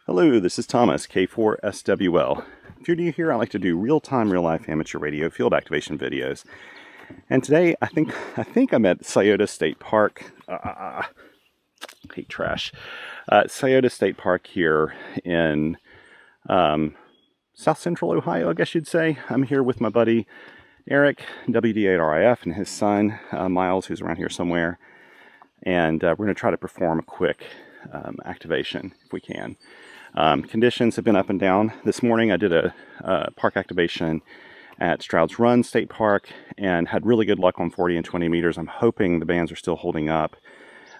Hello, this is Thomas, K4SWL. If you're new here, I like to do real-time, real-life amateur radio field activation videos. And today, I think I'm at Scioto State Park. Hate trash. Scioto State Park here in South Central Ohio, I guess you'd say. I'm here with my buddy Eric, WD8RIF, and his son, Miles, who's around here somewhere. And we're going to try to perform a quick activation, if we can. Conditions have been up and down. This morning I did a park activation at Stroud's Run State Park and had really good luck on 40 and 20 meters. I'm hoping the bands are still holding up.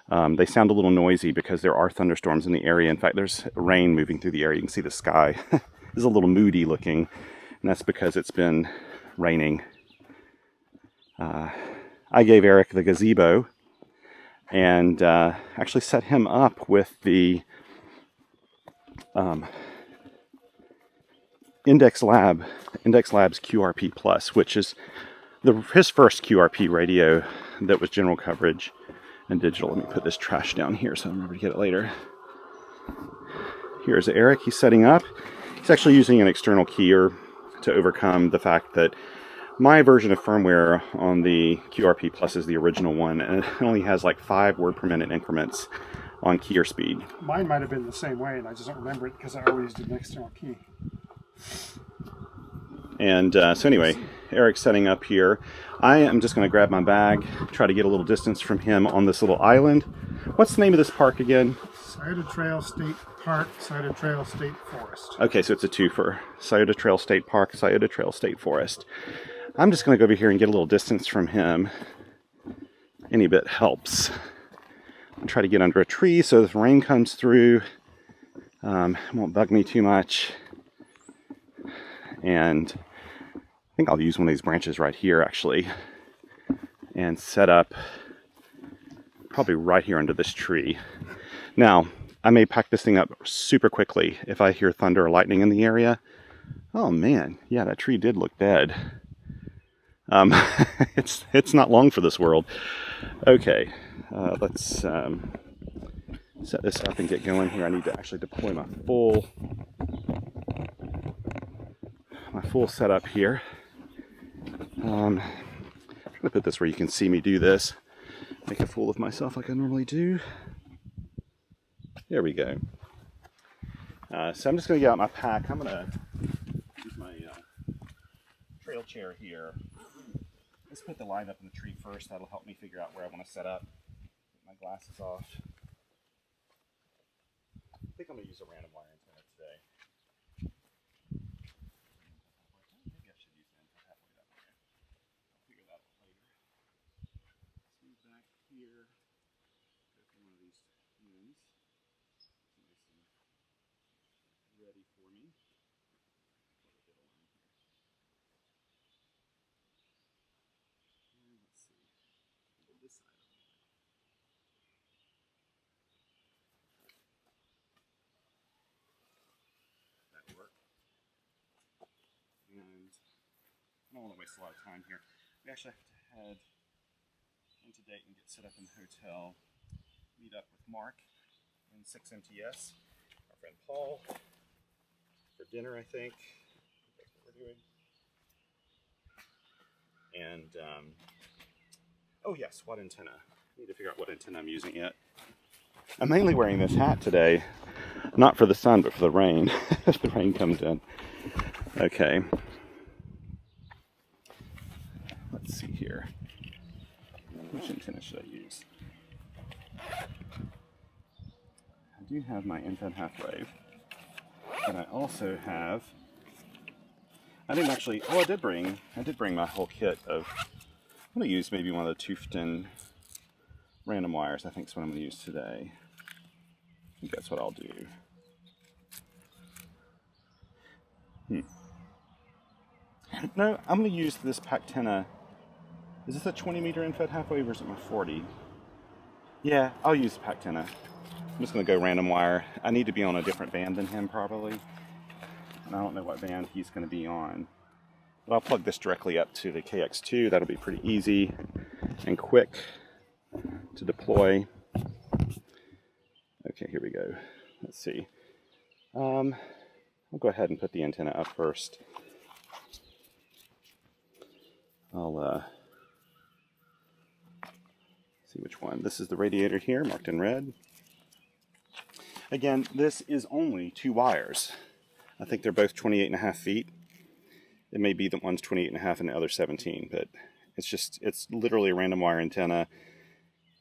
They sound a little noisy because there are thunderstorms in the area. In fact, there's rain moving through the area. You can see the sky is a little moody looking, and that's because it's been raining. I gave Eric the gazebo and actually set him up with the Index Labs QRP Plus, which is his first QRP radio that was general coverage and digital. Let me put this trash down here so I remember to get it later. Here's Eric. He's setting up. He's actually using an external keyer to overcome the fact that my version of firmware on the QRP Plus is the original one, and it only has like 5 word per minute increments on keyer speed. Mine might have been the same way, and I just don't remember it because I always did an external key. And so anyway, Eric's setting up here. I am just going to grab my bag, try to get a little distance from him on this little island. What's the name of this park again? Scioto Trail State Park, Scioto Trail State Forest. Okay, so it's a twofer. Scioto Trail State Park, Scioto Trail State Forest. I'm just going to go over here and get a little distance from him. Any bit helps. I'll try to get under a tree so if rain comes through, it won't bug me too much. And I think I'll use one of these branches right here actually and set up probably right here under this tree. Now, I may pack this thing up super quickly if I hear thunder or lightning in the area. Oh man, yeah, that tree did look dead. It's not long for this world. Okay, let's set this up and get going here. I need to actually deploy my full setup here. I'm going to put this where you can see me do this. Make a fool of myself like I normally do. There we go. So I'm just going to get out my pack. I'm going to use my trail chair here. Let's put the line up in the tree first. That'll help me figure out where I want to set up. Get my glasses off. I think I'm going to use a random wire antenna today. Maybe I should use an antenna halfway that way. I'll figure that out later. Let's move back here. Go for one of these ends. Nice and ready for me. Let's see. This side. That'll work. And I don't want to waste a lot of time here. We actually have to head into Dayton, get set up in the hotel, meet up with Mark and 6MTS, our friend Paul, for dinner, I think. That's what we're doing. And, oh yeah, SWAT antenna. I need to figure out what antenna I'm using yet. I'm mainly wearing this hat today, not for the sun, but for the rain, if the rain comes in. Okay. Let's see here. Which antenna should I use? I do have my infrared half wave, but I also have, I did bring my whole kit of, I'm going to use maybe one of the Tufton random wires. I think is what I'm going to use today. I think that's what I'll do. No, I'm going to use this Pactena. Is this a 20 meter infrared half wave or is it my 40? Yeah, I'll use the Pactena. I'm just going to go random wire. I need to be on a different band than him probably. And I don't know what band he's going to be on. But I'll plug this directly up to the KX2. That'll be pretty easy and quick to deploy. Okay, here we go. Let's see. I'll go ahead and put the antenna up first. I'll see which one. This is the radiator here, marked in red. Again, this is only 2 wires. I think they're both 28.5 feet. It may be that one's 28.5 and the other 17, but it's literally a random wire antenna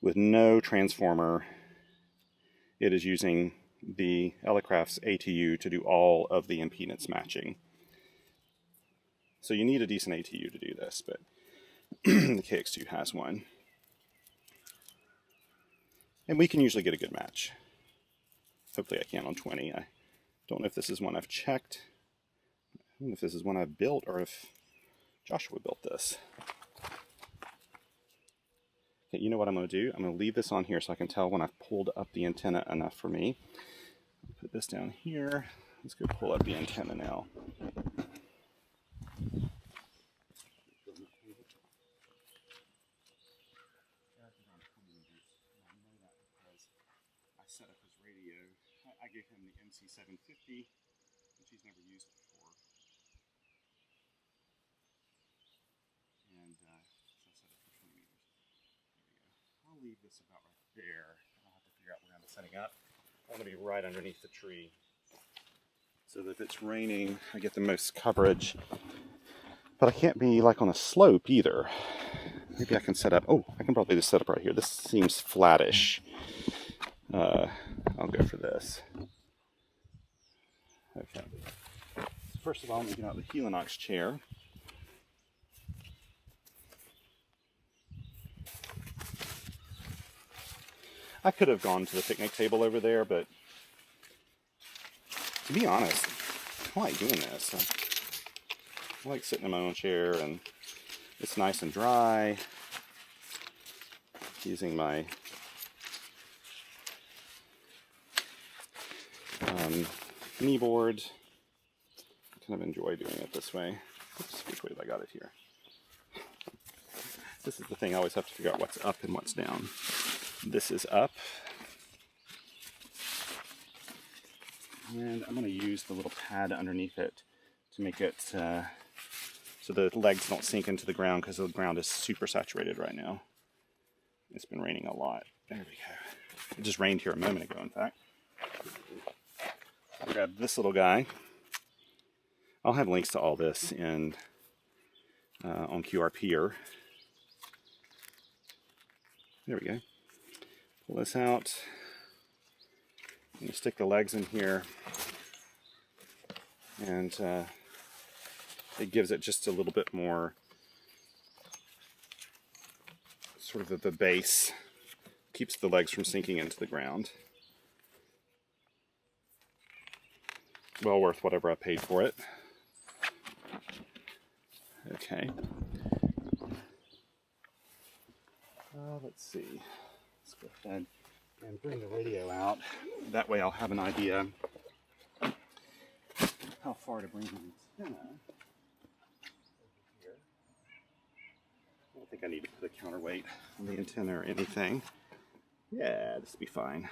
with no transformer. It is using the Elecraft's ATU to do all of the impedance matching. So you need a decent ATU to do this, but the KX2 has one. And we can usually get a good match. Hopefully I can on 20. I don't know if this is one I've checked. I don't know if this is one I've built or if Joshua built this. Okay, you know what I'm going to do? I'm going to leave this on here so I can tell when I've pulled up the antenna enough for me. Put this down here. Let's go pull up the antenna now. Set up his radio. I gave him the MC750, which he's never used before. And so I set up for 20 meters. There we go. I'll leave this about right there. I'll have to figure out where I'm setting up. I want to be right underneath the tree so that if it's raining, I get the most coverage. But I can't be like on a slope either. Maybe I can set up, I can probably just set up right here. This seems flattish. I'll go for this. Okay. So first of all, I'm going to get out the Helinox chair. I could have gone to the picnic table over there, but to be honest, I like doing this. I like sitting in my own chair, and it's nice and dry. Using my kneeboard. I kind of enjoy doing it this way. Oops, which way did I got it here? This is the thing, I always have to figure out what's up and what's down. This is up. And I'm going to use the little pad underneath it to make it so the legs don't sink into the ground, because the ground is super saturated right now. It's been raining a lot. There we go. It just rained here a moment ago, in fact. I'll grab this little guy. I'll have links to all this in on QRP. There we go. Pull this out. And you stick the legs in here, and it gives it just a little bit more sort of the base. Keeps the legs from sinking into the ground. Well worth whatever I paid for it. Okay. Let's see. Let's go ahead and bring the radio out. That way I'll have an idea how far to bring the antenna. Here. I don't think I need to put a counterweight on the antenna or anything. Yeah, this will be fine.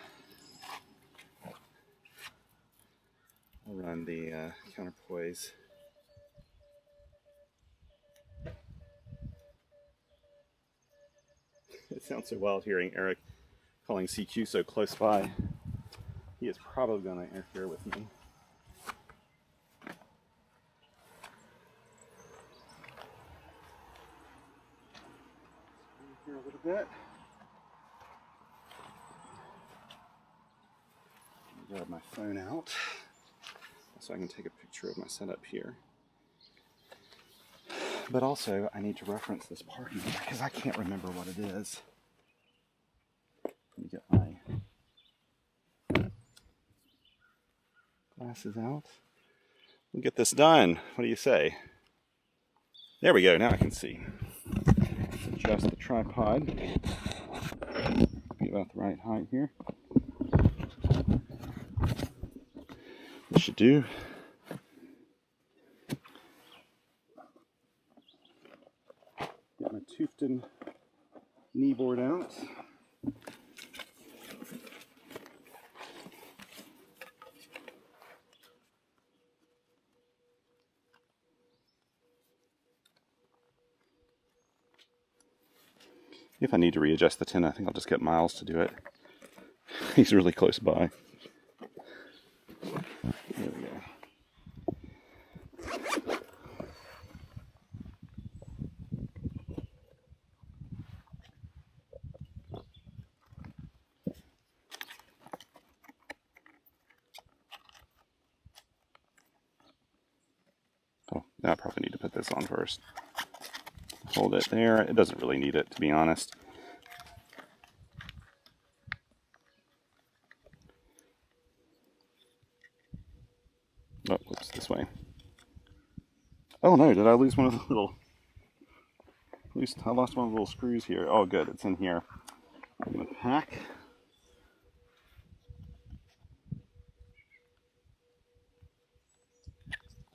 I'll run the counterpoise. It sounds so wild hearing Eric calling CQ so close by. He is probably going to interfere with me. Here a little bit. Grab my phone out so I can take a picture of my setup here. But also, I need to reference this parking lot because I can't remember what it is. Let me get my glasses out. We'll get this done. What do you say? There we go. Now I can see. Adjust the tripod. Be about the right height here. This should do. Get my Tufton knee board out. If I need to readjust the tin, I think I'll just get Miles to do it. He's really close by. There we go. Oh, now I probably need to put this on first. Hold it there. It doesn't really need it, to be honest. Oh, whoops, this way. Oh no, did I lose one of the little... I lost one of the little screws here. Oh good, it's in here. I'm going to pack.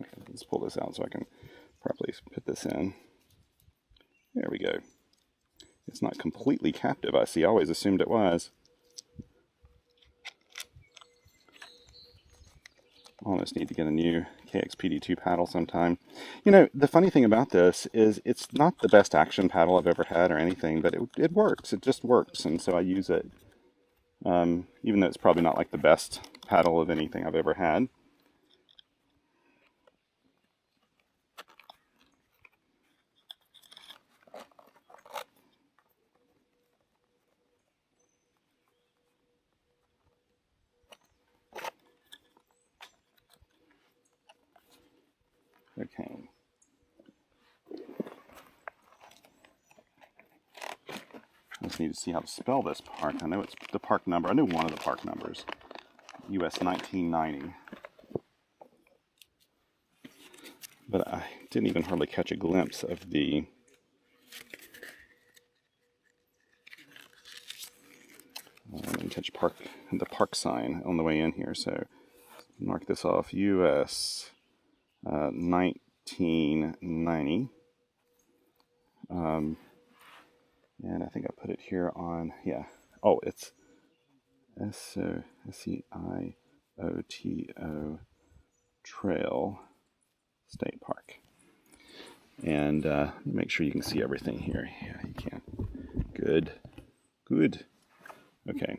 Okay, let's pull this out so I can properly put this in. There we go. It's not completely captive, I see. I always assumed it was. I almost need to get a new KXPD2 paddle sometime. You know, the funny thing about this is it's not the best action paddle I've ever had or anything, but it works. It just works, and so I use it. Even though it's probably not like the best paddle of anything I've ever had. Okay. I just need to see how to spell this park. I know it's the park number. I know one of the park numbers. US 1990. But I didn't even hardly catch a glimpse of the... I didn't catch the park sign on the way in here, so mark this off. US 1990. And I think I put it here on, yeah. Oh, it's Scioto Trail State Park. And make sure you can see everything here. Yeah, you can. Good. Good. Okay.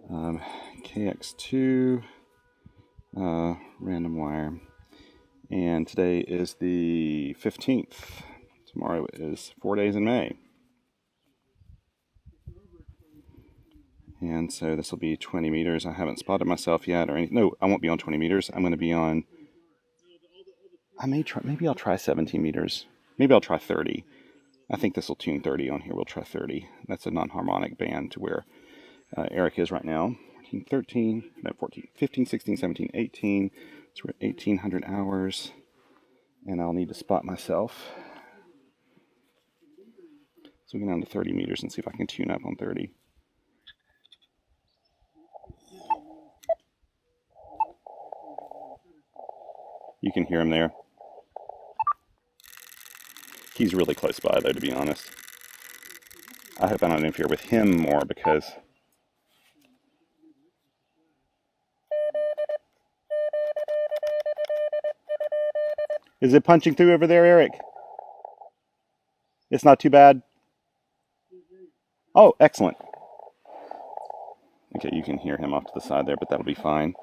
KX2, random wire. And today is the 15th. Tomorrow is 4 days in May. And so this will be 20 meters. I haven't spotted myself yet or anything. No, I won't be on 20 meters. I'm going to be on, maybe I'll try 17 meters. Maybe I'll try 30. I think this will tune 30 on here. We'll try 30. That's a non-harmonic band to where Eric is right now. 14, 13, no, 14, 15, 16, 17, 18. So we're at 1,800 hours. And I'll need to spot myself. So we can go down to 30 meters and see if I can tune up on 30. You can hear him there. He's really close by, though, to be honest. I hope I don't interfere with him more because... Is it punching through over there, Eric? It's not too bad? Oh, excellent. Okay, you can hear him off to the side there, but that'll be fine.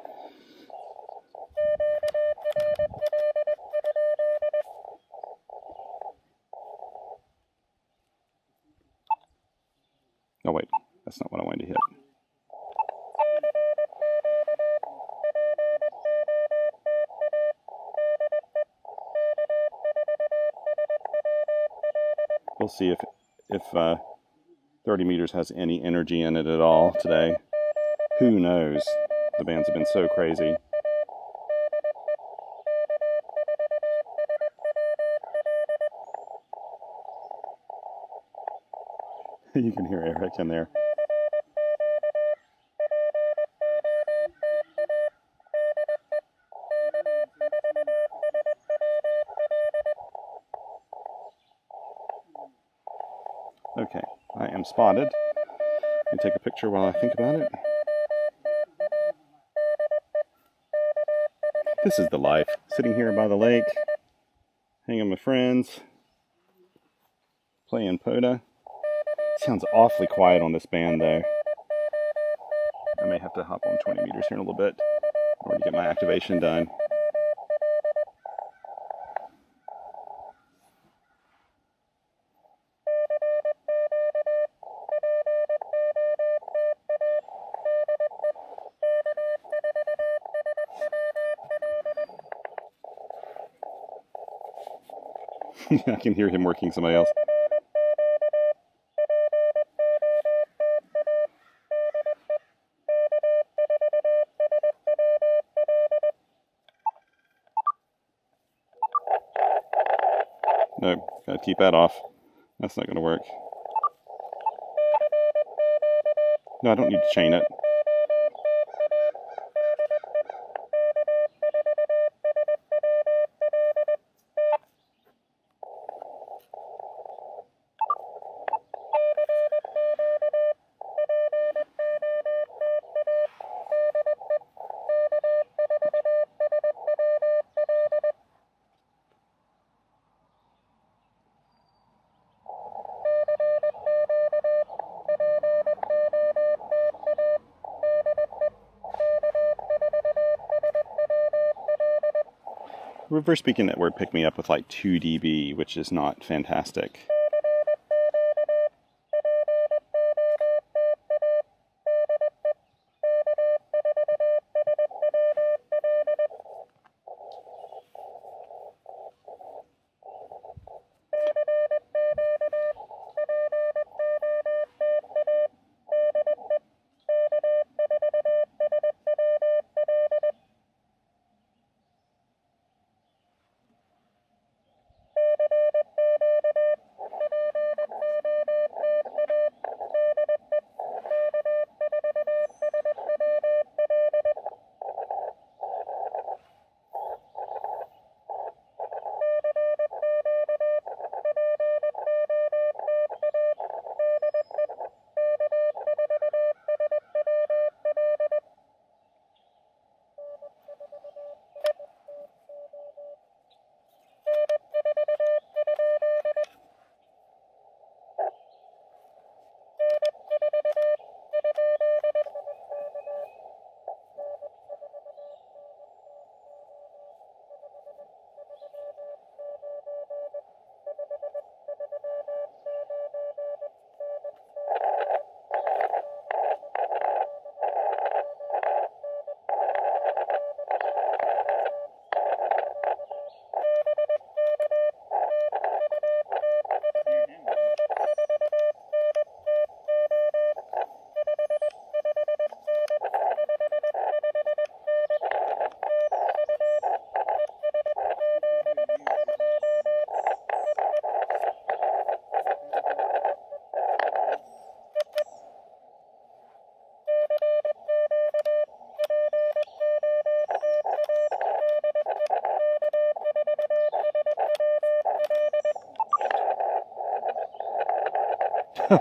Oh, wait. That's not what I wanted to hit. We'll see if 30 meters has any energy in it at all today. Who knows? The bands have been so crazy. You can hear Eric in there. Okay, I am spotted. Let me take a picture while I think about it. This is the life. Sitting here by the lake, hanging with friends, playing POTA. Sounds awfully quiet on this band though. I may have to hop on 20 meters here in a little bit in order to get my activation done. I can hear him working somebody else. No, gotta keep that off. That's not gonna work. No, I don't need to chain it. Reverse beacon network picked me up with like 2 dB, which is not fantastic.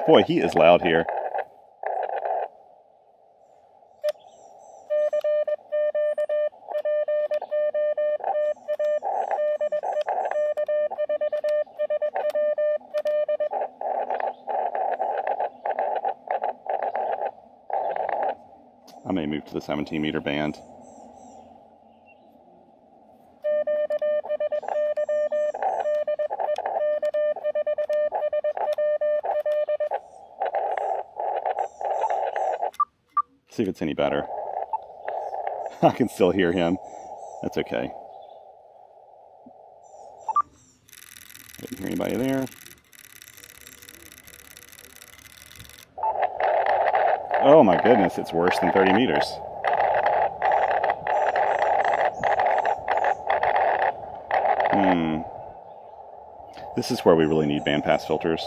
Boy, he is loud here. I may move to the 17 meter band. See if it's any better. I can still hear him. That's okay. Didn't hear anybody there. Oh my goodness, it's worse than 30 meters. This is where we really need bandpass filters.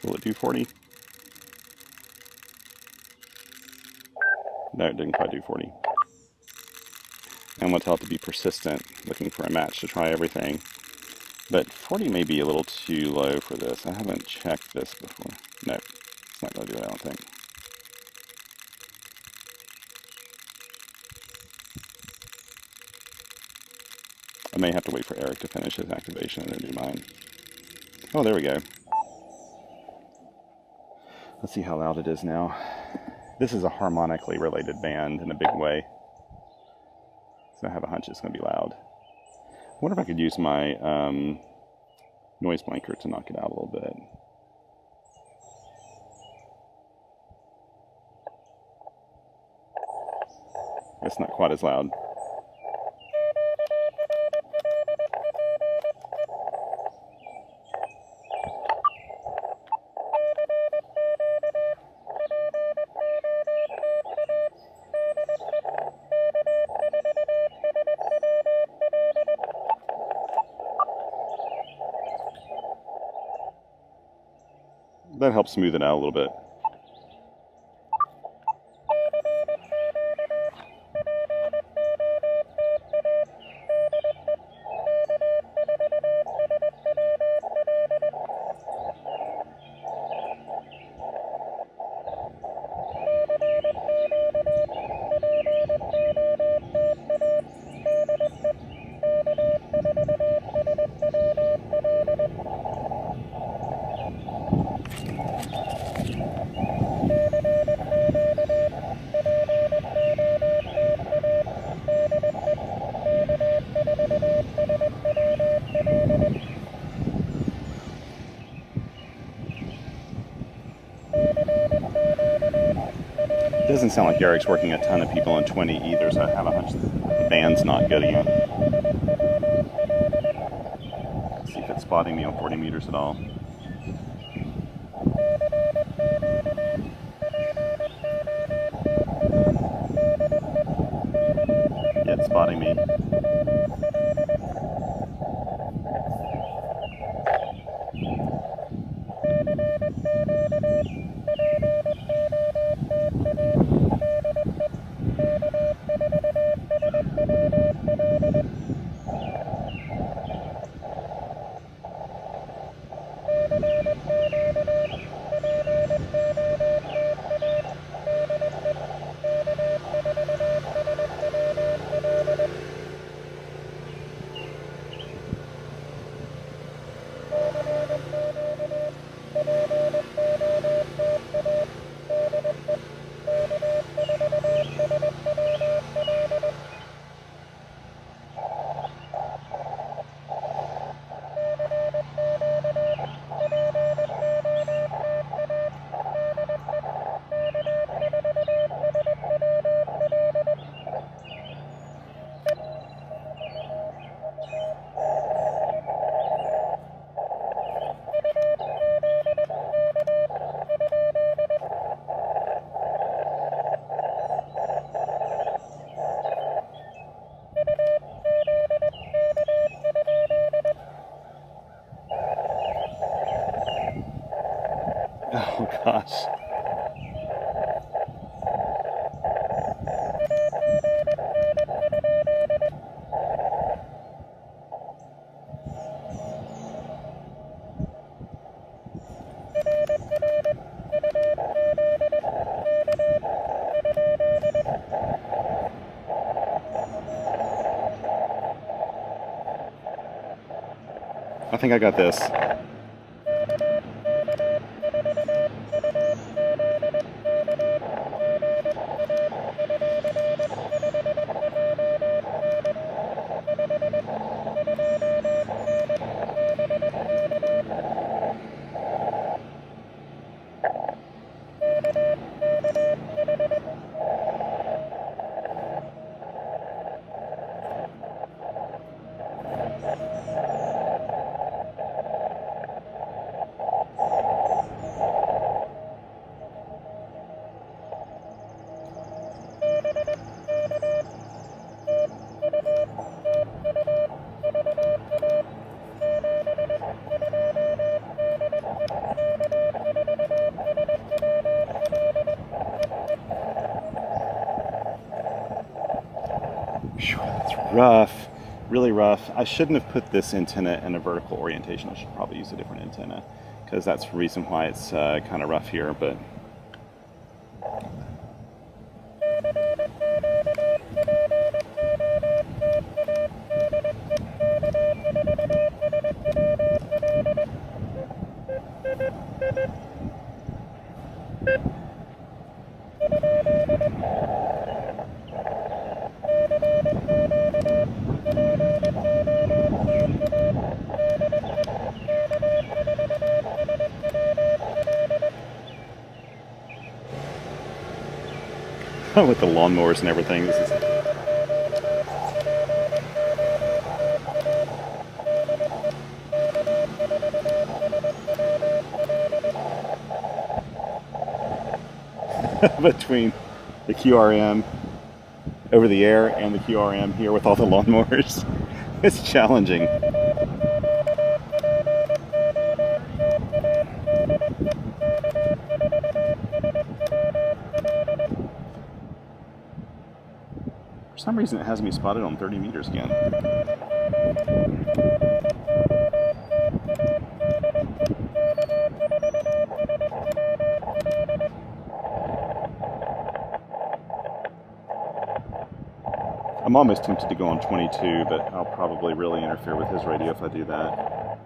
Will it do 40? No, it didn't quite do 40. And we'll tell it to be persistent, looking for a match to try everything. But 40 may be a little too low for this. I haven't checked this before. No, it's not going to do it, I don't think. I may have to wait for Eric to finish his activation and then do mine. Oh, there we go. Let's see how loud it is now. This is a harmonically related band in a big way, so I have a hunch it's going to be loud. I wonder if I could use my noise blanker to knock it out a little bit. It's not quite as loud. That helps smooth it out a little bit. Doesn't sound like Eric's working a ton of people on 20 either, so I have a hunch the band's not good again. Let's see if it's spotting me on 40 meters at all. Yeah, it's spotting me. Oh gosh. I think I got this. It's rough, really rough. I shouldn't have put this antenna in a vertical orientation. I should probably use a different antenna because that's the reason why it's kind of rough here, but with the lawnmowers and everything. This is between the QRM over the air and the QRM here with all the lawnmowers. It's challenging. For some reason it has me spotted on 30 meters again. I'm almost tempted to go on 22, but I'll probably really interfere with his radio if I do that.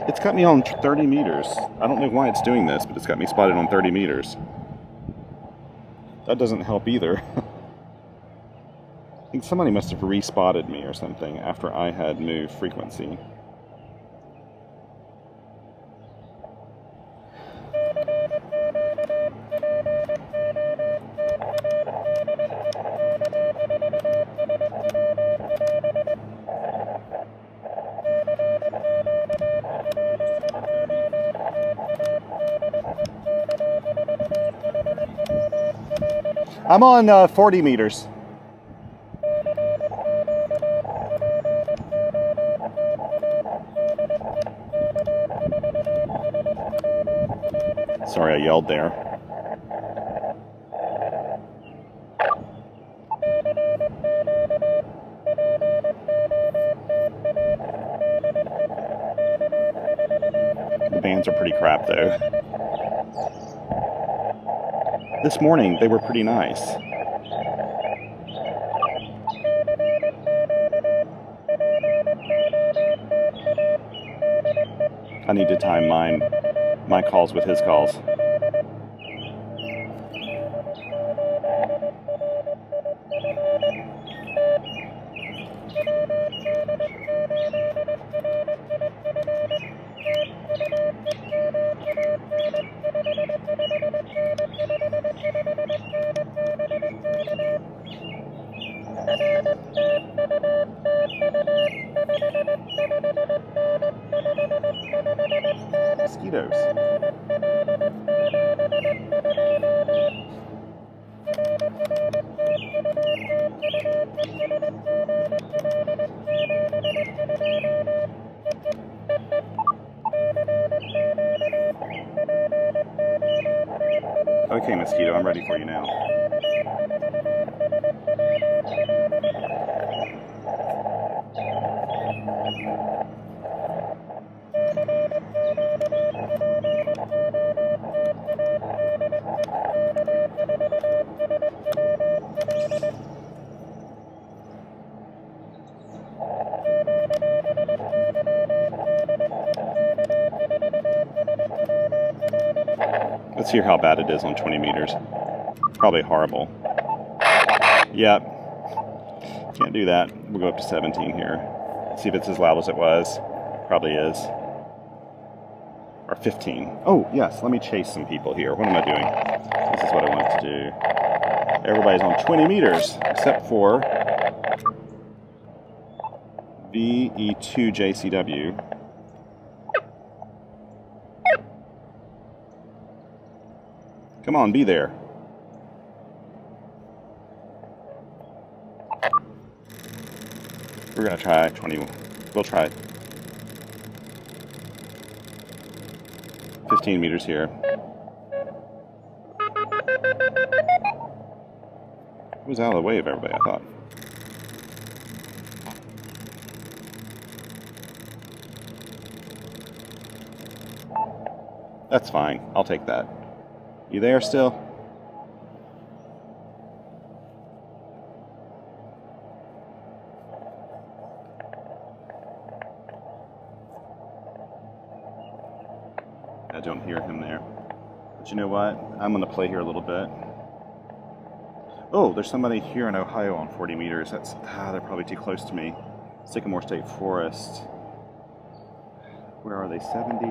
It's got me on 30 meters. I don't know why it's doing this, but it's got me spotted on 30 meters. That doesn't help either. I think somebody must have re-spotted me or something after I had moved frequency. I'm on 40 meters. Sorry, I yelled there. The bands are pretty crap, though. This morning, they were pretty nice. I need to time my calls with his calls. Mosquitoes. Okay, Mosquito, I'm ready for you now. Let's hear how bad it is on 20 meters. Probably horrible. Yep. Can't do that. We'll go up to 17 here. See if it's as loud as it was. Probably is. Or 15. Oh, yes. Let me chase some people here. What am I doing? This is what I want to do. Everybody's on 20 meters, except for VE2JCW. Come on, be there. We're gonna try 20. We'll try 15 meters here. It was out of the way of everybody, I thought. That's fine. I'll take that. You there still? I don't hear him there. But you know what? I'm going to play here a little bit. Oh, there's somebody here in Ohio on 40 meters. They're probably too close to me. Sycamore State Forest. Where are they? 70.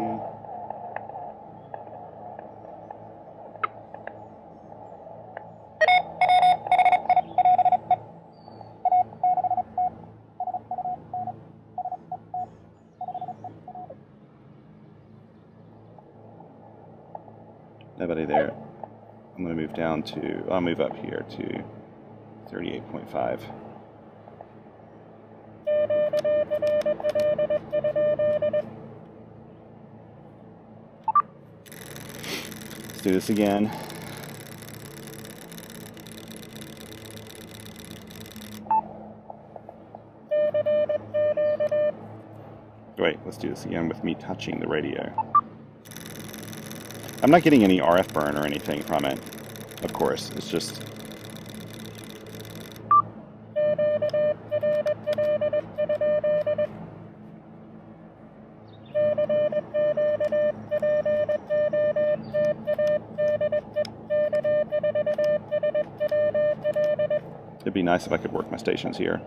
Nobody there. I'm going to move down to, I'll move up here to 38.5. Let's do this again. Wait, let's do this again with me touching the radio. I'm not getting any RF burn or anything from it, of course. It's just... It'd be nice if I could work my stations here.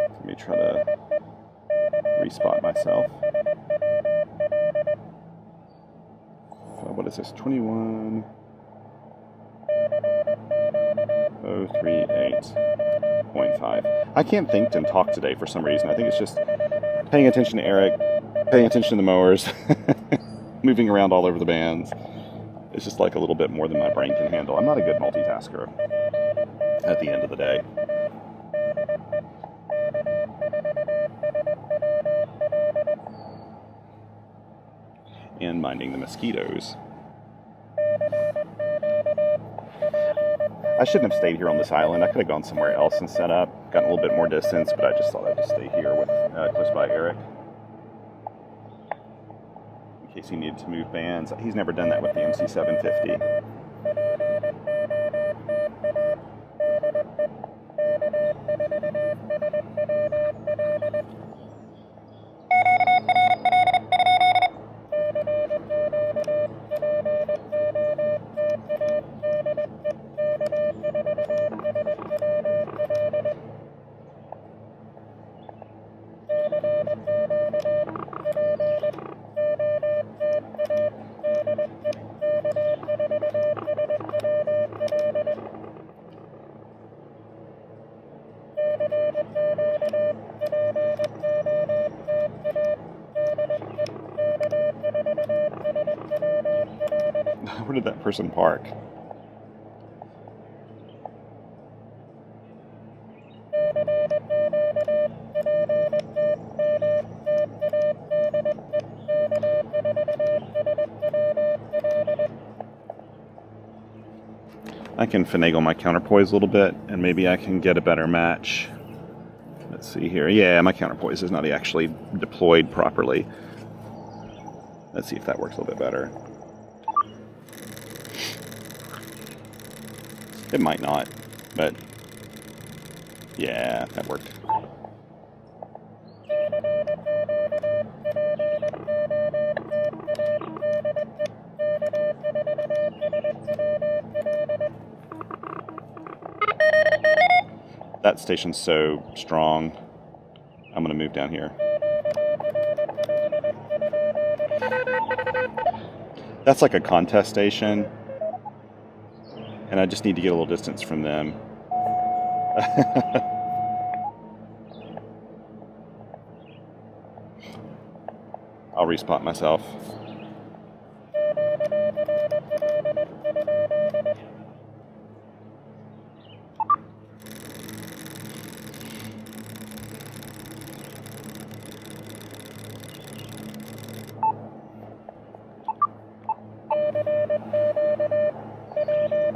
Let me try to respot myself. What is this? 21,038.5. I can't think and talk today for some reason. I think it's just paying attention to Eric, paying attention to the mowers, moving around all over the bands. It's just like a little bit more than my brain can handle. I'm not a good multitasker at the end of the day. And minding the mosquitoes. I shouldn't have stayed here on this island. I could have gone somewhere else and set up, gotten a little bit more distance, but I just thought I'd just stay here with close by Eric. In case he needed to move bands. He's never done that with the MC750. Where did that person park? I can finagle my counterpoise a little bit, and maybe I can get a better match. Let's see here. Yeah, my counterpoise is not actually deployed properly. Let's see if that works a little bit better. It might not, but yeah, that worked. That station's so strong. I'm gonna move down here. That's like a contest station, and I just need to get a little distance from them. I'll respot myself.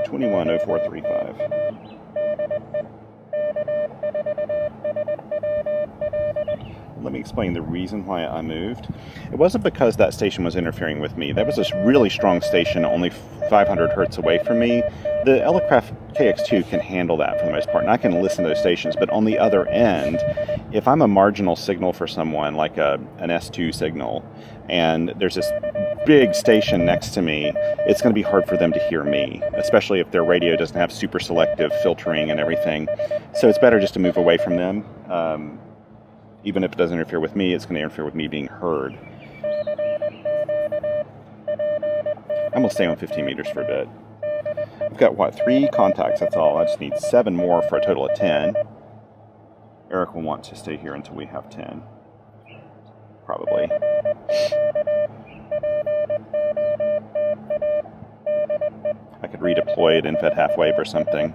$21,0435. Let me explain the reason why I moved. It wasn't because that station was interfering with me. That was a really strong station, only 500 hertz away from me. The Elecraft KX2 can handle that for the most part, and I can listen to those stations. But on the other end, if I'm a marginal signal for someone, like an S2 signal, and there's this big station next to me, it's going to be hard for them to hear me, especially if their radio doesn't have super selective filtering and everything. So it's better just to move away from them. Even if it doesn't interfere with me, it's going to interfere with me being heard. I'm going to stay on 15 meters for a bit. I've got, what, 3 contacts, that's all. I just need 7 more for a total of 10. Eric will want to stay here until we have 10. Probably. I could redeploy it and fed half wave or something.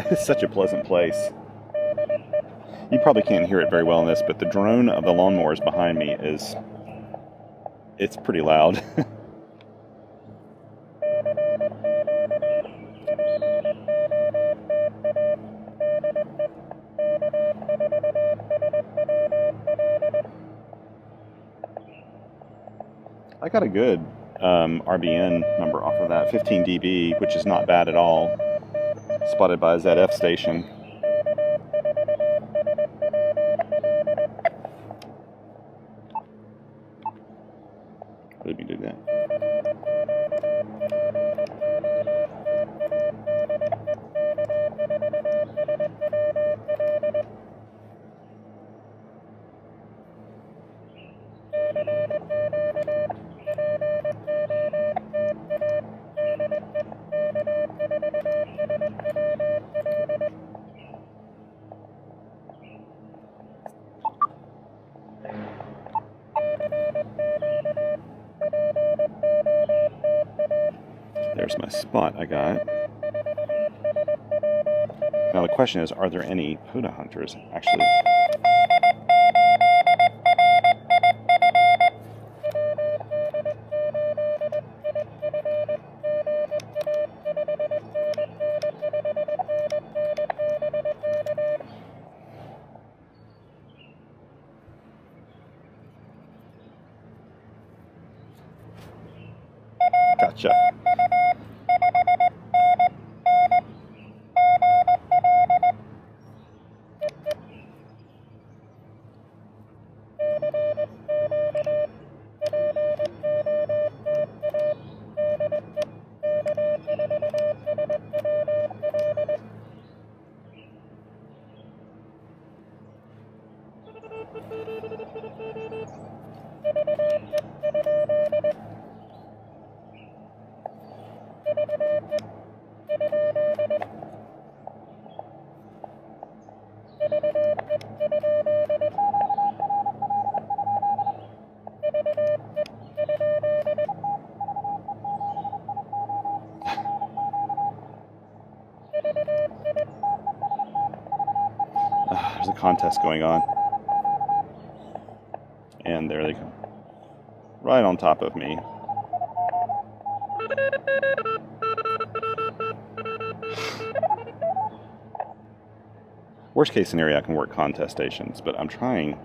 It's such a pleasant place. You probably can't hear it very well in this, but the drone of the lawnmowers behind me it's pretty loud. I got a good RBN number off of that, 15 dB, which is not bad at all. Spotted by a ZF station. Let me do that. There's my spot I got. Now the question is, are there any POTA hunters actually? Gotcha. There's a contest going on. And there they come. Right on top of me. Worst case scenario, I can work contest stations, but I'm trying.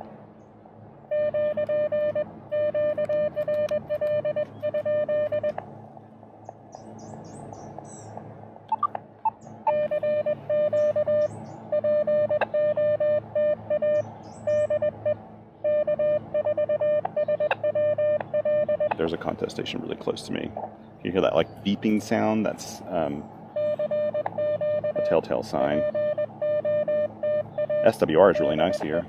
There's a contest station really close to me. You hear that like beeping sound? That's a telltale sign. SWR is really nice here.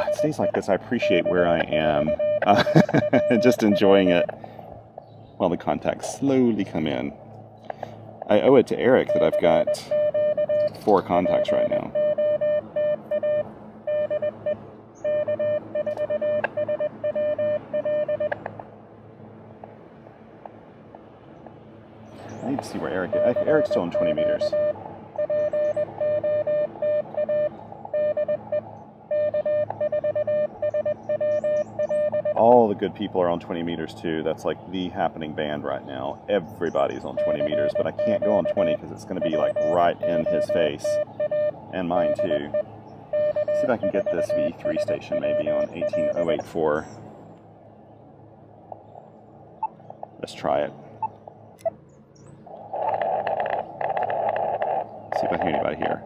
It's days like this I appreciate where I am. Just enjoying it while the contacts slowly come in. I owe it to Eric that I've got 4 contacts right now. I need to see where Eric is. Eric's still in 20 meters. all the good people are on 20 meters too. That's like the happening band right now. Everybody's on 20 meters, but I can't go on 20 because it's going to be like right in his face, and mine too. See if I can get this V3 station maybe on 18084. Let's try it. See if I hear anybody here.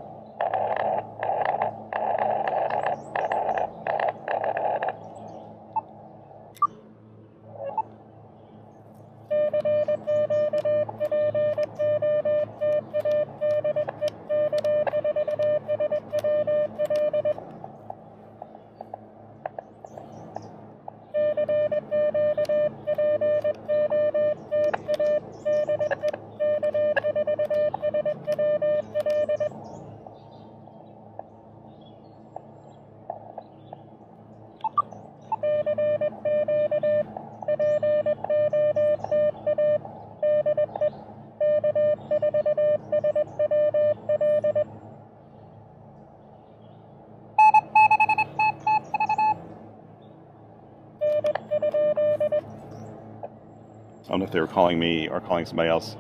I don't know if they were calling me or calling somebody else.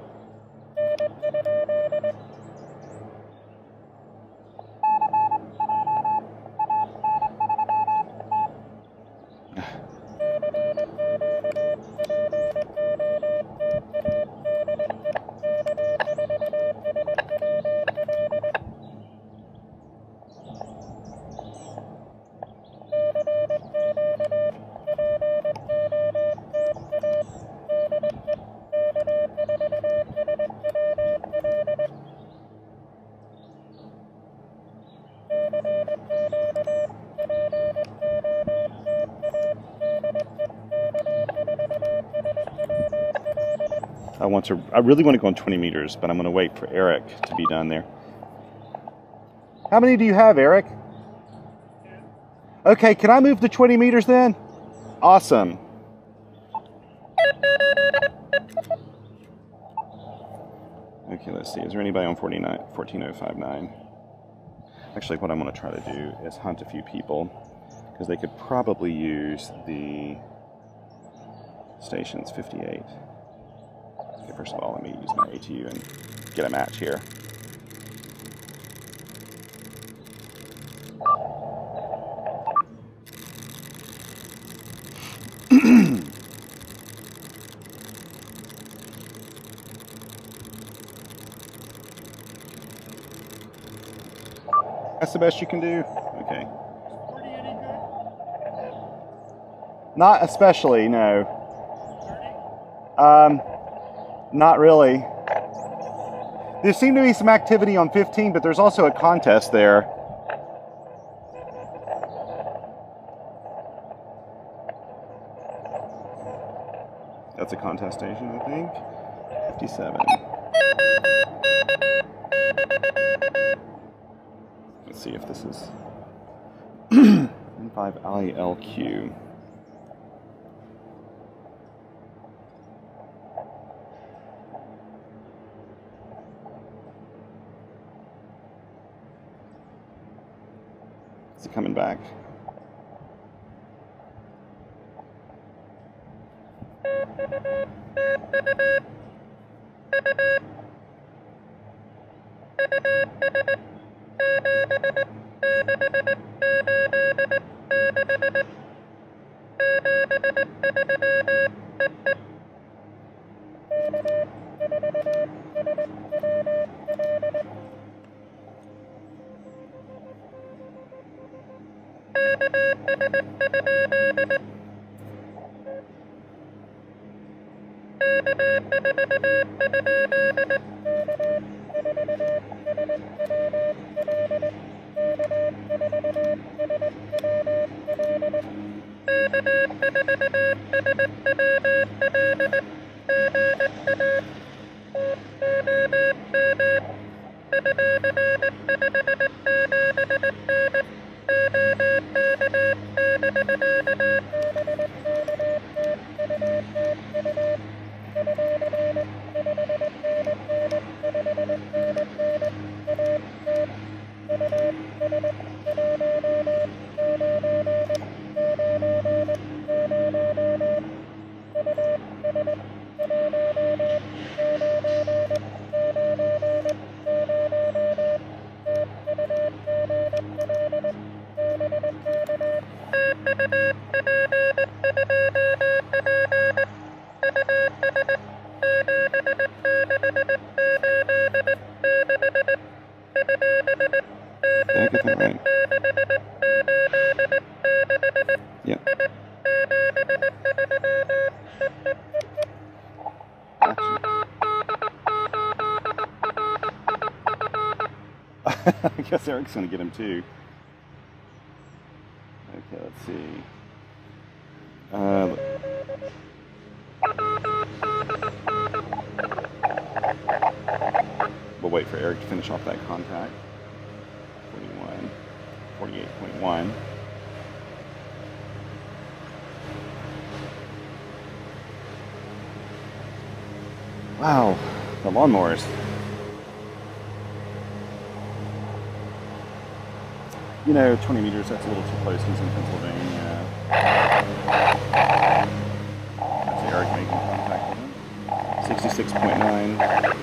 I really want to go on 20 meters, but I'm going to wait for Eric to be done there. How many do you have, Eric? Okay, can I move to 20 meters then? Awesome. Okay, let's see. Is there anybody on 14059? Actually, what I'm going to try to do is hunt a few people, because they could probably use the stations 58. Okay, first of all, let me use my ATU and get a match here. That's the best you can do? Okay. Not especially, no. Not really. There seemed to be some activity on 15, but there's also a contest there. That's a contest station, I think. 57. Let's see if this is 5 ILQ. Is it coming back? Did I get that right? Yep. Gotcha. I guess Eric's going to get him too. Okay, let's see. We'll wait for Eric to finish off that contact. 48.1. Wow, the lawnmowers. You know, 20 meters, that's a little too close. He's in Pennsylvania. That's Eric making contact with him. 66.9.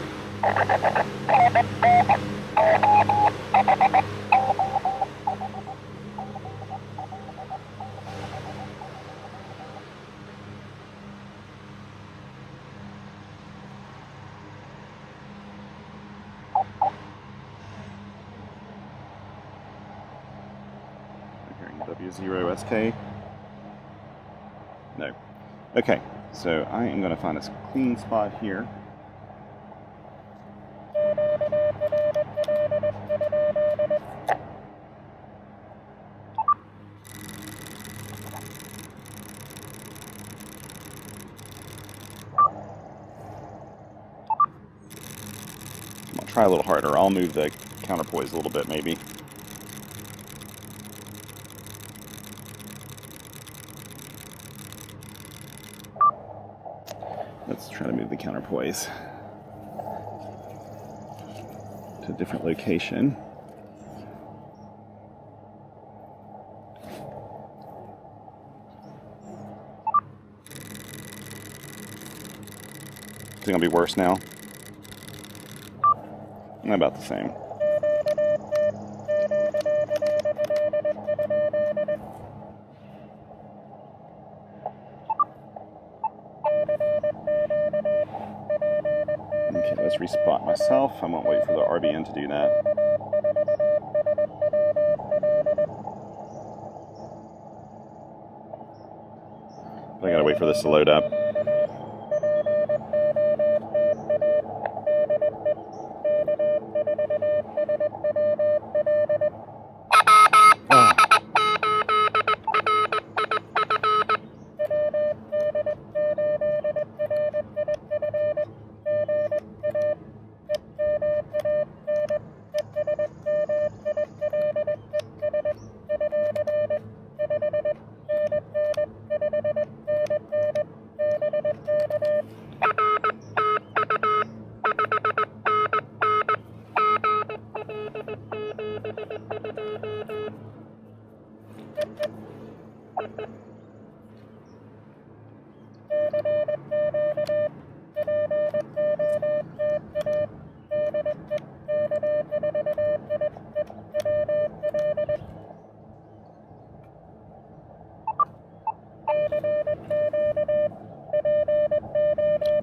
W0 SK. No. Okay, so I am going to find a clean spot here. I'll try a little harder. I'll move the counterpoise a little bit, maybe. Let's try to move the counterpoise to a different location. Is it going to be worse now? About the same. Okay, let's respot myself. I won't wait for the RBN to do that. But I gotta wait for this to load up.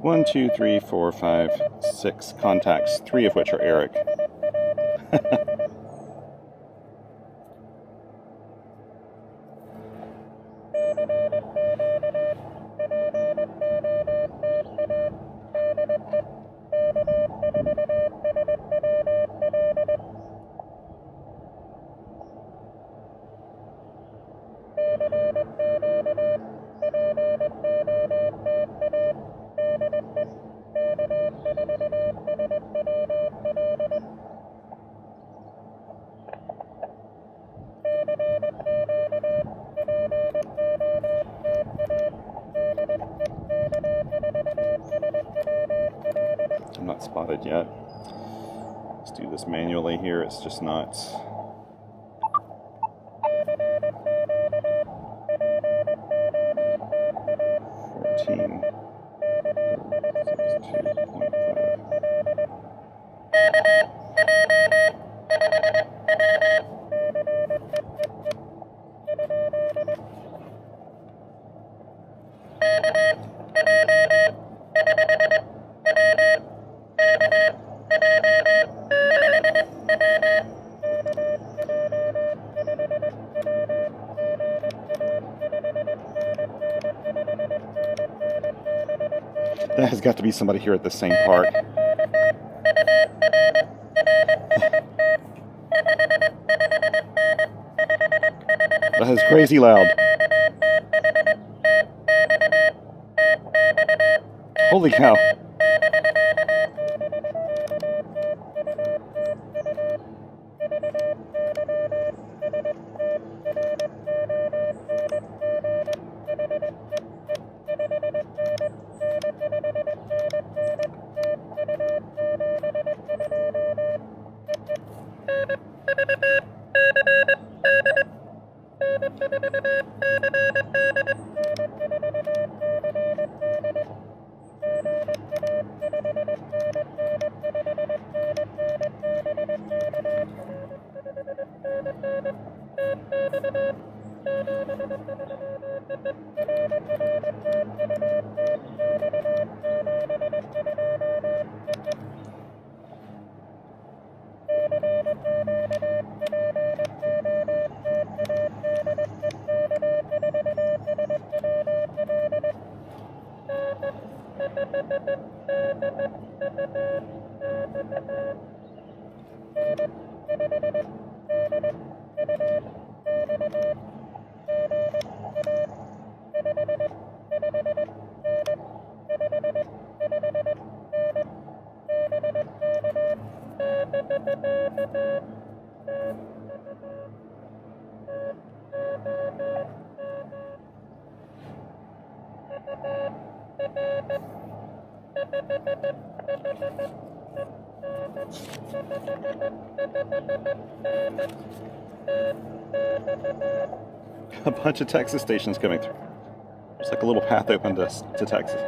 One, two, three, four, five, 6 contacts, 3 of which are Eric. I'm not spotted yet. Let's do this manually here. It's just not. That has got to be somebody here at the same park. That is crazy loud. Holy cow. A bunch of Texas stations coming through. There's like a little path open to Texas.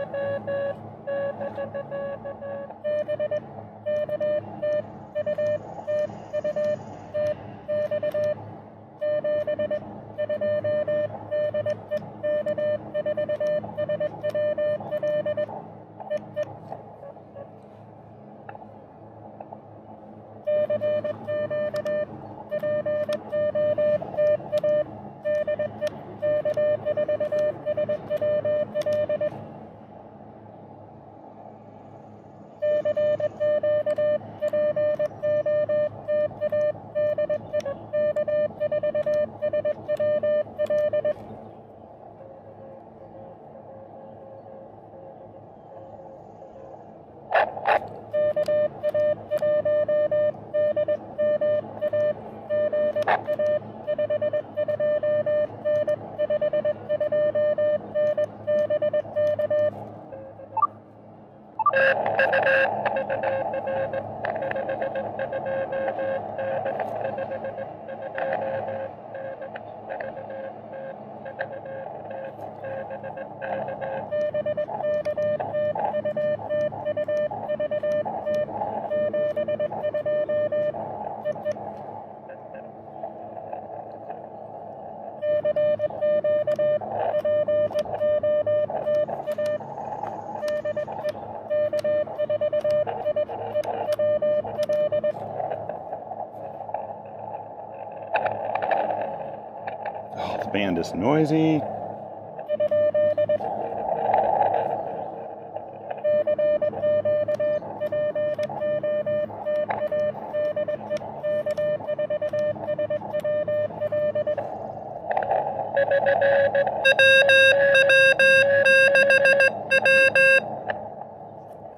Oh, the band is noisy.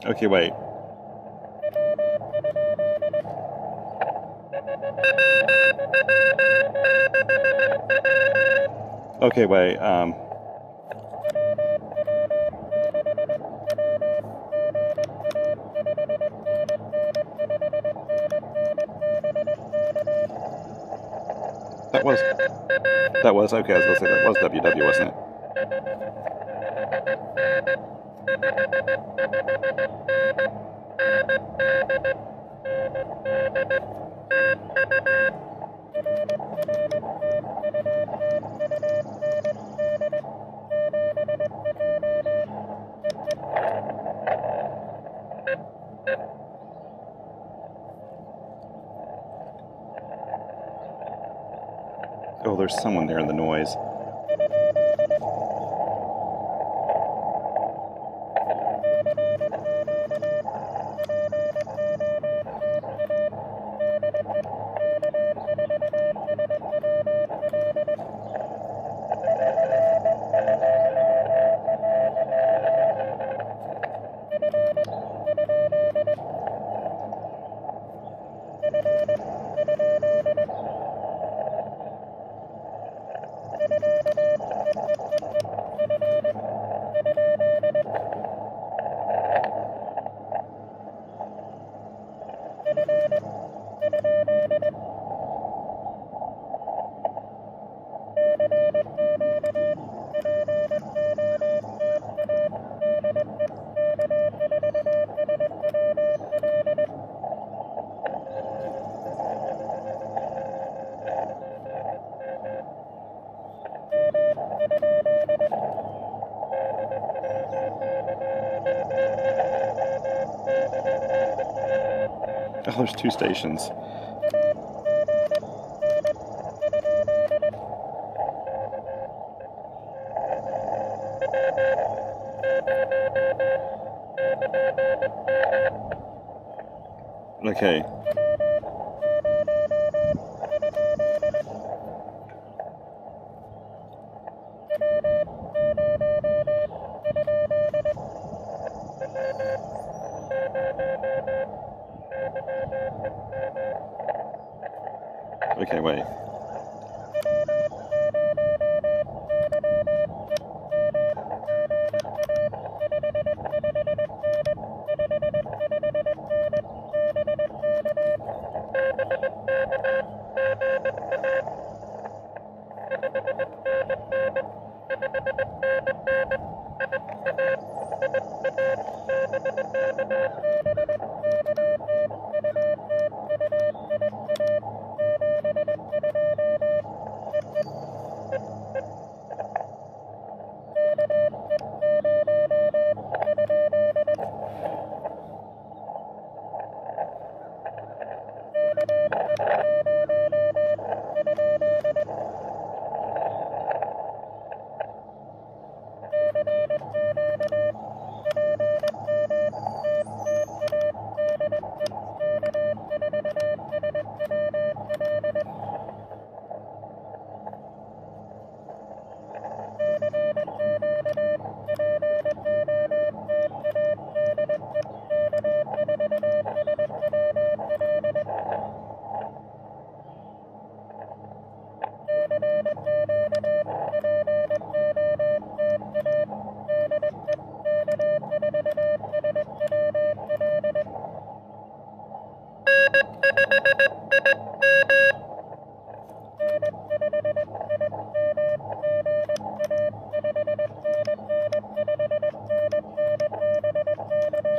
Okay, wait. Okay, wait. That was okay. I was gonna say that was WW, wasn't it? Oh, there's someone there in the noise. Oh, there's 2 stations. Okay. Okay, wait.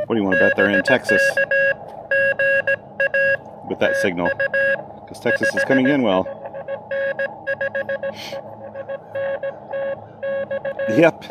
What do you want to bet they're in Texas with that signal? Because Texas is coming in well. Yep.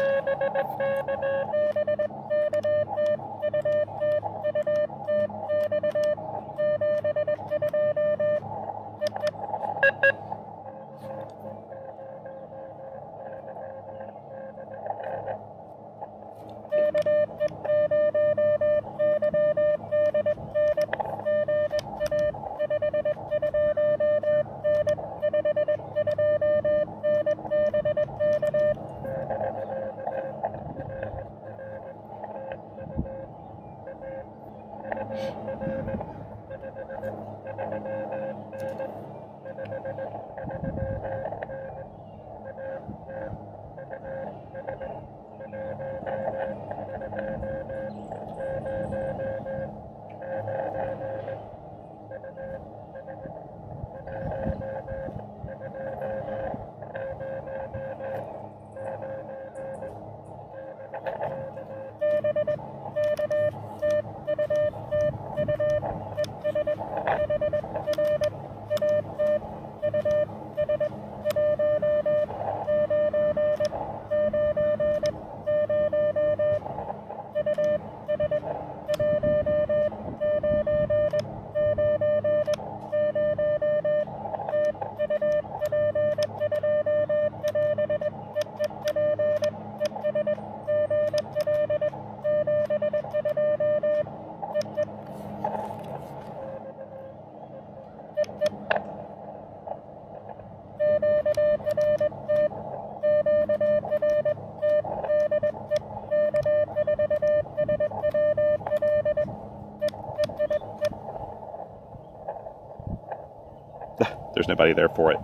There's nobody there for it.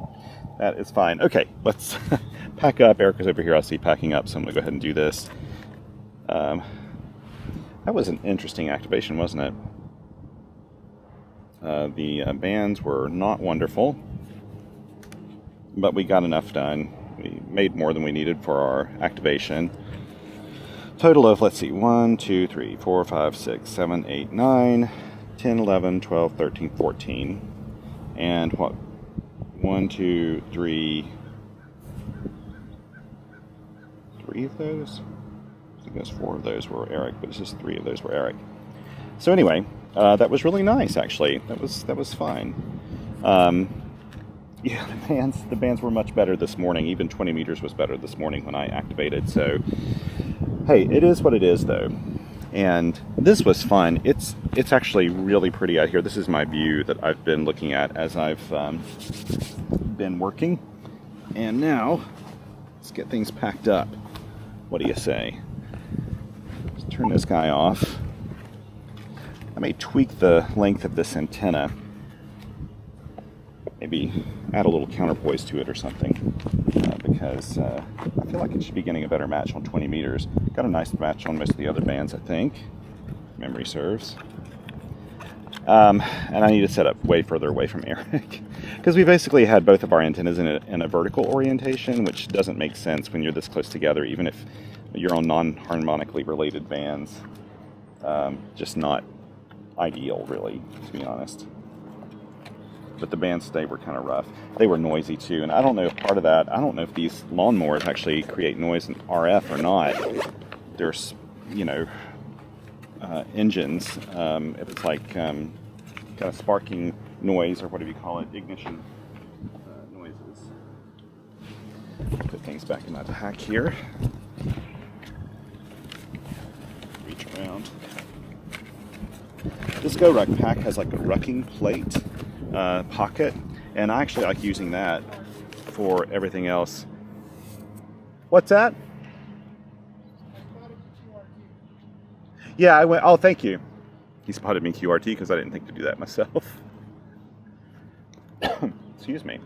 That is fine. Okay, let's pack up. Eric is over here, I see, packing up, so I'm going to go ahead and do this. That was an interesting activation, wasn't it? The bands were not wonderful, but we got enough done. We made more than we needed for our activation. Total of, let's see, 1, 2, 3, 4, 5, 6, 7, 8, 9, 10, 11, 12, 13, 14. And what? 1, 2, 3. 3 of those? I think there's 4 of those were Eric, but it's just 3 of those were Eric. So anyway, that was really nice, actually. That was fine. Yeah, the bands were much better this morning. Even 20 meters was better this morning when I activated. So, hey, it is what it is, though. And this was fun. It's actually really pretty out here. This is my view that I've been looking at as I've been working. And now, let's get things packed up. What do you say? Let's turn this guy off. I may tweak the length of this antenna. Maybe add a little counterpoise to it or something, because I feel like it should be getting a better match on 20 meters. Got a nice match on most of the other bands, I think, if memory serves. And I need to set up way further away from Eric, because we basically had both of our antennas in a vertical orientation, which doesn't make sense when you're this close together, even if you're on non-harmonically related bands. Just not ideal, really, to be honest. But the bands today were kind of rough. They were noisy too, and I don't know if part of that, I don't know if these lawnmowers actually create noise in RF or not. There's, engines, if it's like kind of sparking noise, or whatever you call it, ignition noises. Put things back in my pack here. Reach around. This Go Ruck pack has like a rucking plate pocket, and I actually like using that for everything else. What's that? Yeah, I went, oh, thank you. He spotted me QRT because I didn't think to do that myself. Excuse me.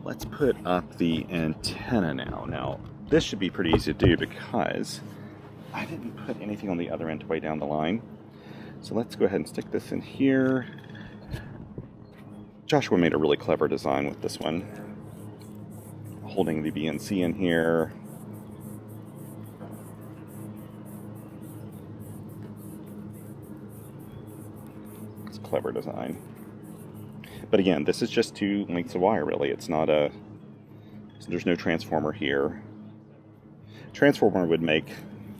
Let's put up the antenna now. Now, this should be pretty easy to do because I didn't put anything on the other end way down the line. So let's go ahead and stick this in here. Joshua made a really clever design with this one. Holding the BNC in here. It's a clever design. But again, this is just 2 lengths of wire, really. It's not a... There's no transformer here. Transformer would make,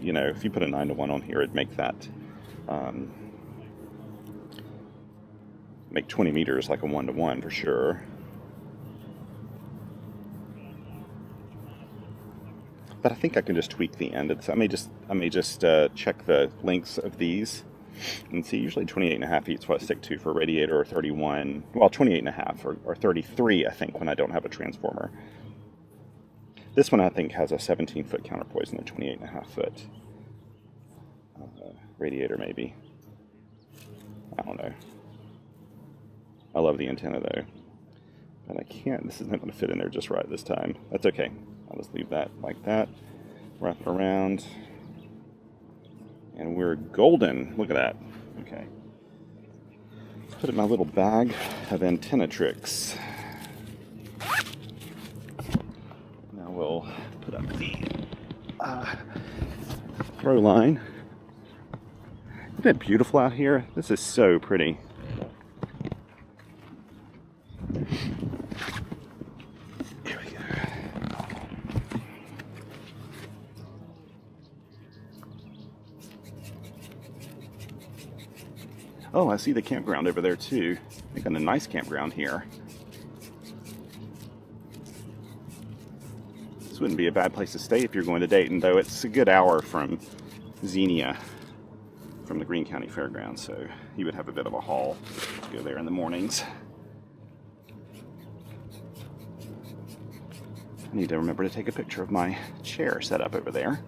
if you put a 9-to-1 on here, it'd make that... make 20 meters like a 1-to-1 for sure. But I think I can just tweak the end of this. I may just check the lengths of these and see. Usually 28.5 feet is what I stick to for a radiator, or 31. Well, 28.5 or 33, I think, when I don't have a transformer. This one I think has a 17-foot counterpoise and a 28.5-foot radiator, maybe. I don't know. I love the antenna though, but I can't, this isn't going to fit in there just right this time. That's okay. I'll just leave that like that, wrap it around, and we're golden. Look at that. Okay. Let's put it in my little bag of antenna tricks. Now we'll put up the throw line. Isn't it beautiful out here? This is so pretty. Here we go. Oh, I see the campground over there too. They got a nice campground here. This wouldn't be a bad place to stay if you're going to Dayton, though it's a good hour from Xenia, from the Greene County Fairgrounds, so you would have a bit of a haul to go there in the mornings. I need to remember to take a picture of my chair set up over there.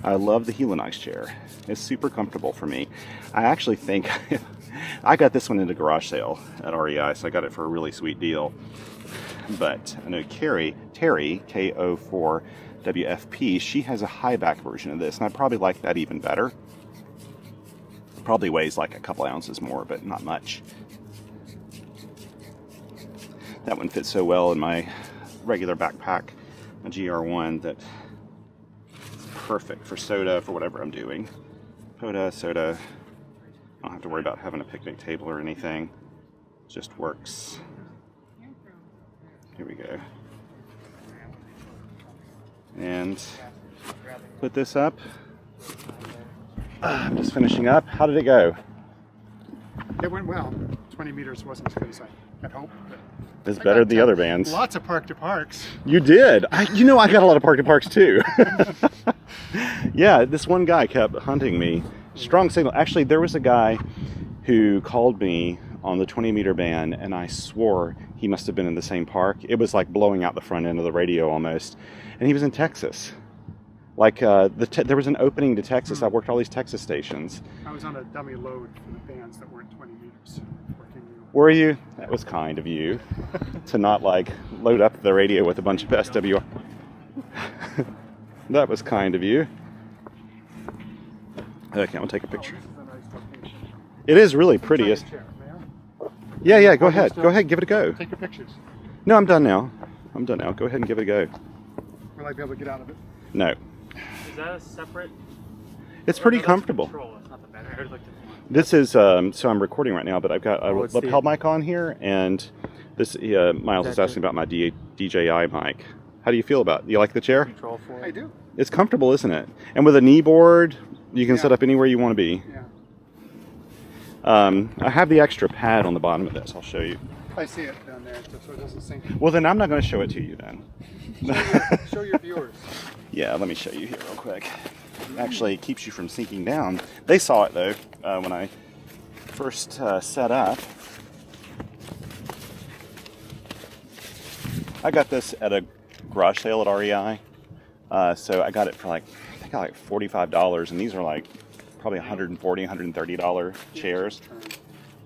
I love the Helinize chair. It's super comfortable for me. I actually think I got this one in a garage sale at REI, so I got it for a really sweet deal. but I know Terry, KO4WFP, she has a high back version of this, and I probably like that even better. Probably weighs like a couple ounces more, but not much. That one fits so well in my regular backpack, my GR1, that it's perfect for soda, for whatever I'm doing. POTA, soda, I don't have to worry about having a picnic table or anything. It just works. Here we go. And put this up. I'm just finishing up. How did it go? It went well. 20 meters wasn't as good as I had hoped. It's better than the other bands. Lots of park to parks. You did. I got a lot of park to parks too. Yeah, this one guy kept hunting me. Strong signal. Actually, there was a guy who called me on the 20-meter band, and I swore he must have been in the same park. It was like blowing out the front end of the radio almost. And he was in Texas. Like, there was an opening to Texas. I worked all these Texas stations. I was on a dummy load for the bands that weren't 20 meters. Were you? That was kind of you to not like load up the radio with a bunch of SWR. That was kind of you. Okay, I'll take a picture. It is really pretty. Yeah, go ahead. Go ahead, give it a go. Take your pictures. No, I'm done now. Go ahead and give it a go. Will I be able to get out of it? No. Is that a separate? It's pretty comfortable. It's not the battery. This is, so I'm recording right now, but I've got a lapel mic on here, and this, Miles is asking about my DJI mic. How do you feel about it? You like the chair? Control for it. I do. It's comfortable, isn't it? And with a knee board, you can set up anywhere you want to be. Yeah. I have the extra pad on the bottom of this. I'll show you. I see it down there, so it doesn't sink. Well, then I'm not going to show it to you then. Show your viewers. Yeah, let me show you here real quick. Actually, it keeps you from sinking down. They saw it, though, when I first set up. I got this at a garage sale at REI. So I got it for like $45, and these are like probably $140, $130 chairs.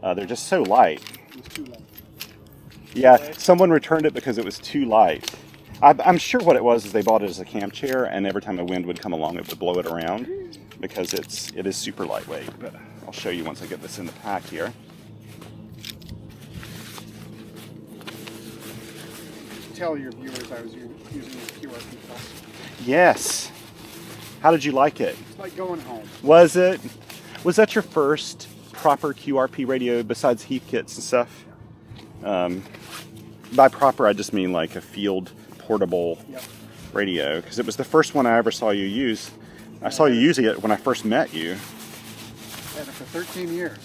They're just so light. It's too light. Yeah, someone returned it because it was too light. I'm sure what it was is they bought it as a camp chair, and every time a wind would come along, it would blow it around because it is super lightweight. But I'll show you once I get this in the pack here. Tell your viewers I was using the QRP Plus. Yes. How did you like it? It's like going home. Was it? Was that your first proper QRP radio besides Heathkits and stuff? By proper, I just mean like a field portable radio, because it was the first one I ever saw you use. I saw you using it when I first met you. Had it for 13 years.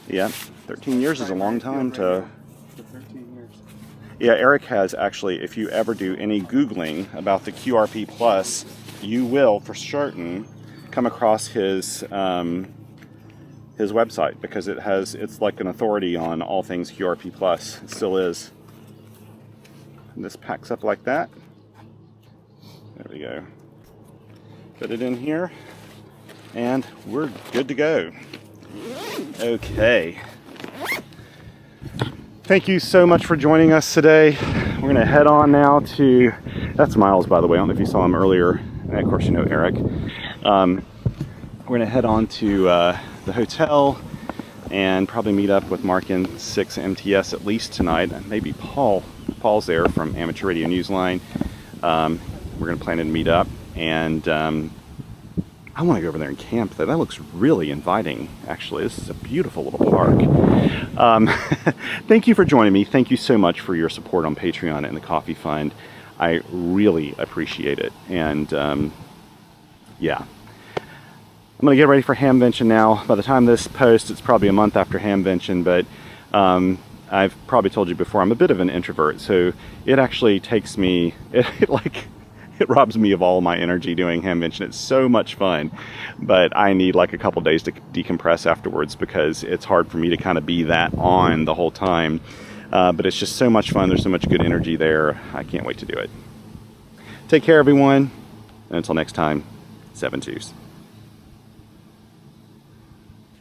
Yeah, 13 years is a long time to... For 13 years. Yeah, Eric has actually, if you ever do any Googling about the QRP Plus, you will, for certain, come across his website, because it's like an authority on all things QRP Plus. It still is. And this packs up like that. There we go. Put it in here, and we're good to go. Okay. Thank you so much for joining us today. We're going to head on now to, that's Miles, by the way. I don't know if you saw him earlier. And of course, you know Eric. We're going to head on to the hotel and probably meet up with Mark in 6 MTS at least tonight. Maybe Paul's there from Amateur Radio Newsline. We're going to plan to meet up, and I want to go over there and camp there. That looks really inviting, actually. This is a beautiful little park. Thank you for joining me. Thank you so much for your support on Patreon and the Coffee Fund. I really appreciate it. And yeah. I'm going to get ready for Hamvention now. By the time this posts, it's probably a month after Hamvention, but I've probably told you before, I'm a bit of an introvert, so it actually takes me, it robs me of all my energy doing Hamvention. It's so much fun, but I need like a couple days to decompress afterwards, because it's hard for me to kind of be that on the whole time. But it's just so much fun. There's so much good energy there. I can't wait to do it. Take care, everyone. And until next time, 7 twos.